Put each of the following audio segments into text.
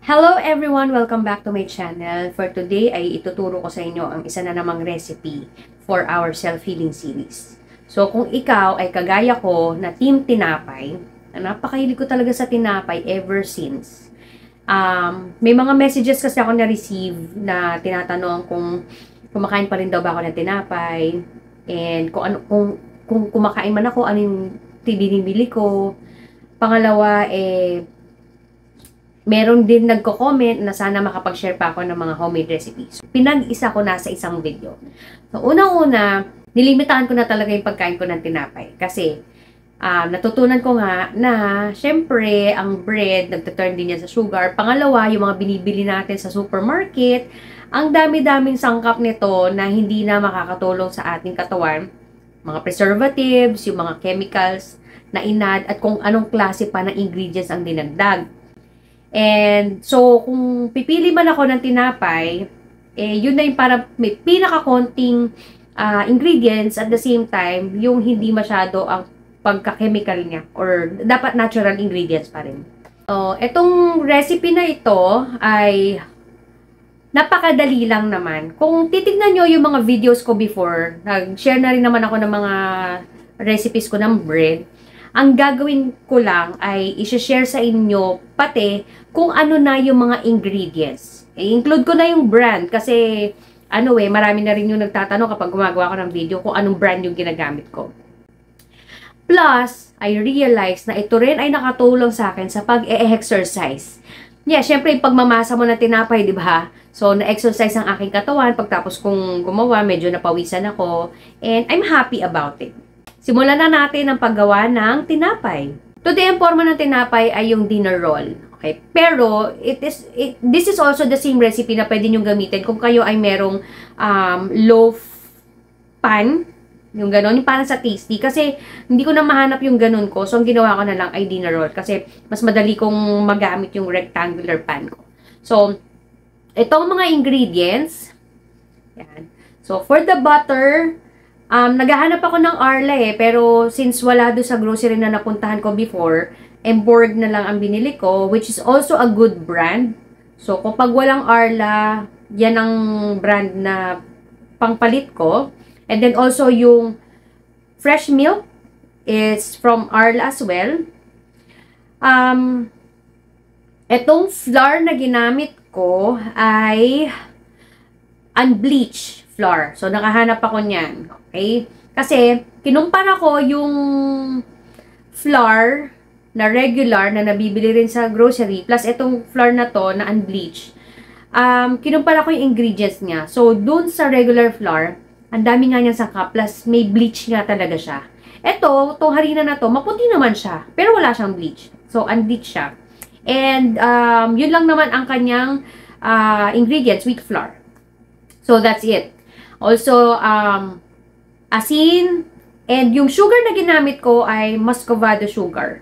Hello everyone! Welcome back to my channel. For today ay ituturo ko sa inyo ang isa na namang recipe for our self-healing series. So kung ikaw ay kagaya ko na team tinapay, na napakahilig ko talaga sa tinapay ever since. May mga messages kasi ako na-receive na tinatanong kung kumakain pa rin daw ba ako ng tinapay and kung kumakain man ako, anong binibili ko. Pangalawa, meron din nagko-comment na sana makapag-share pa ako ng mga homemade recipes. Pinag-isa ko na sa isang video. So, unang-una, nilimitahan ko na talaga yung pagkain ko ng tinapay. Kasi, natutunan ko nga na, syempre, ang bread, nagtaturn din yan sa sugar. Pangalawa, yung mga binibili natin sa supermarket, ang dami-daming sangkap nito na hindi na makakatulong sa ating katawan. Mga preservatives, yung mga chemicals na inad, at kung anong klase pa ng ingredients ang dinagdag. And so, kung pipili man ako ng tinapay, yun na yung para may pinaka-konting ingredients at the same time, yung hindi masyado ang pagka-chemical niya or dapat natural ingredients pa rin. So, itong recipe na ito ay napakadali lang naman. Kung titignan nyo yung mga videos ko before, nag-share na rin naman ako ng mga recipes ko ng bread. Ang gagawin ko lang ay i-share sa inyo pati kung ano na yung mga ingredients. I-include ko na yung brand kasi marami na rin yung nagtatanong kapag gumagawa ko ng video kung anong brand yung ginagamit ko. Plus, I realized na ito rin ay nakatulong sa akin sa pag-e-exercise. Yeah, syempre yung pagmamasa mo ng tinapay, di ba? So, na-exercise ang aking katawan. Pagtapos kong gumawa, medyo napawisan ako. And I'm happy about it. Simulan na natin ang paggawa ng tinapay. Today, ang forma ng tinapay ay yung dinner roll. Okay? Pero, this is also the same recipe na pwede nyo gamitin kung kayo ay merong loaf pan. Yung ganon, yung parang sa tasty. Kasi, hindi ko na mahanap yung ganon ko. So, ang ginawa ko na lang ay dinner roll. Kasi, mas madali kong magamit yung rectangular pan ko. So, itong mga ingredients. Yan. So, for the butter, naghahanap ako ng Arla pero since wala doon sa grocery na napuntahan ko before, Emborg na lang ang binili ko, which is also a good brand. So, kapag walang Arla, yan ang brand na pangpalit ko. And then also yung fresh milk is from Arla as well. Etong flour na ginamit ko ay unbleached flour. So, nakahanap ako niyan. Okay? Kasi, kinumpara ko yung flour na regular na nabibili rin sa grocery plus itong flour na to na unbleached. Kinumpara ko yung ingredients niya. So, dun sa regular flour, ang dami nga niya sangkap plus may bleach nga talaga siya. Ito, itong harina na to, maputi naman siya. Pero wala siyang bleach. So, unbleached siya. And, yun lang naman ang kanyang ingredients, wheat flour. So, that's it. Also, asin, and yung sugar na ginamit ko ay muscovado sugar.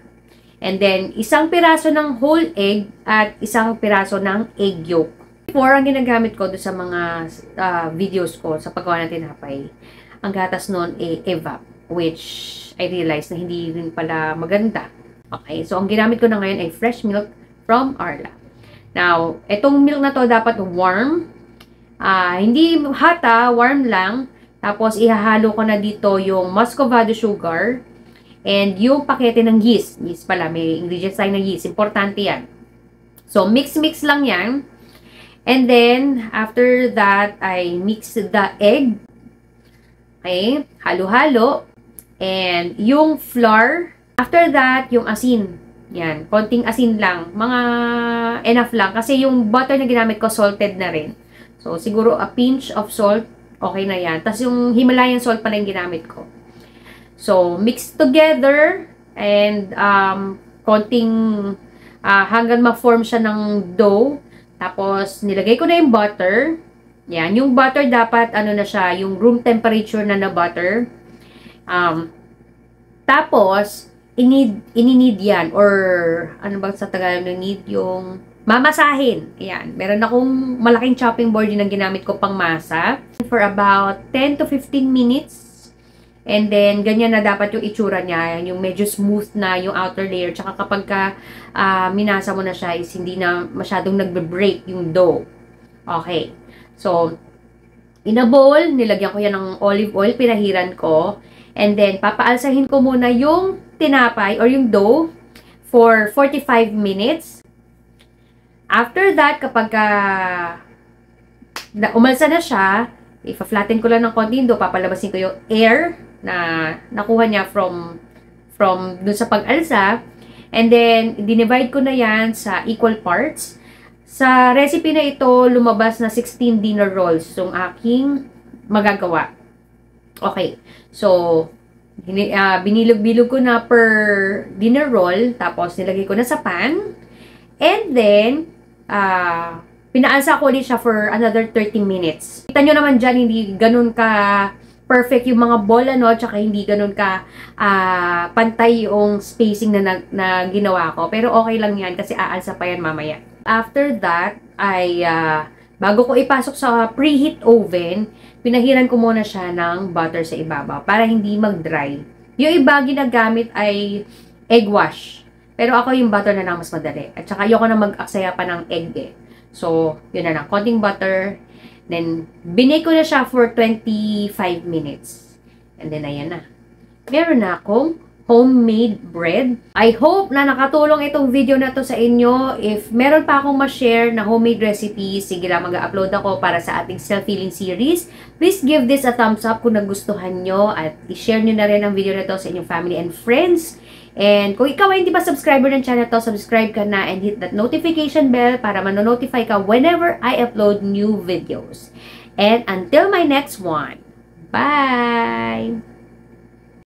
And then, isang piraso ng whole egg at isang piraso ng egg yolk. Before, ang ginagamit ko doon sa mga videos ko sa paggawa ng tinapay, ang gatas noon ay evap, which I realized na hindi rin pala maganda. Okay, so ang ginamit ko na ngayon ay fresh milk from Arla. Now, itong milk na to dapat warm. Hindi hot warm lang. Tapos, ihahalo ko na dito yung muscovado sugar and yung pakete ng yeast. Yeast pala, may ingredients tayo ng yeast. Importante yan. So, mix-mix lang yan. And then, after that, I mix the egg. Okay? Halo-halo. And yung flour. After that, yung asin. Yan. Konting asin lang. Mga enough lang. Kasi yung butter na ginamit ko, salted na rin. So, siguro a pinch of salt, okay na yan. Tapos yung Himalayan salt pa na yung ginamit ko. So, mix together and konting hanggang ma-form siya ng dough. Tapos, nilagay ko na yung butter. Yan. Yung butter dapat, na siya, yung room temperature na butter. Tapos, ininid yan. Or, ano ba sa Tagalog na need? Yung mamasahin. Ayan. Meron akong malaking chopping board yun ang ginamit ko pang masa. For about 10 to 15 minutes. And then, ganyan na dapat yung itsura niya. Yung medyo smooth na yung outer layer. Tsaka kapag minasa mo na siya is hindi na masyadong nagbe-break yung dough. Okay. So, in a bowl, nilagyan ko yan ng olive oil, pinahiran ko. And then, papaalsahin ko muna yung tinapay or yung dough for 45 minutes. After that, kapag umalsa na siya, ipa-flatten ko lang ng konti yung dough, papalabasin ko yung air na nakuha niya from dun sa pag-alsa. And then, dinivide ko na yan sa equal parts. Sa recipe na ito, lumabas na 16 dinner rolls yung aking magagawa. Okay. So, binilog-bilog ko na per dinner roll. Tapos, nilagay ko na sa pan. And then, pinaalsa ko ulit siya for another 30 minutes. Kita nyo naman dyan, hindi ganun ka perfect yung mga bola, no? Tsaka hindi ganun ka pantay yung spacing na ginawa ko. Pero okay lang yan kasi aalsa pa yan mamaya. After that, bago ko ipasok sa preheat oven, pinahiran ko muna siya ng butter sa ibabaw para hindi mag-dry. Yung iba ginagamit ay egg wash. Pero ako yung butter na lang mas madali. At saka ayoko na mag-aksaya pa ng egg eh. So, yun na lang. Konting butter. Then, binake ko na siya for 25 minutes. And then, ayan na. Meron na akong homemade bread. I hope na nakatulong itong video na to sa inyo. If meron pa akong ma-share na homemade recipes, sige lang, mag-upload ako para sa ating self-healing series. Please give this a thumbs up kung nagustuhan nyo at i-share nyo na rin ang video na to sa inyong family and friends. And kung ikaw ay hindi pa subscriber ng channel to, subscribe ka na and hit that notification bell para manonotify ka whenever I upload new videos. And until my next one, bye!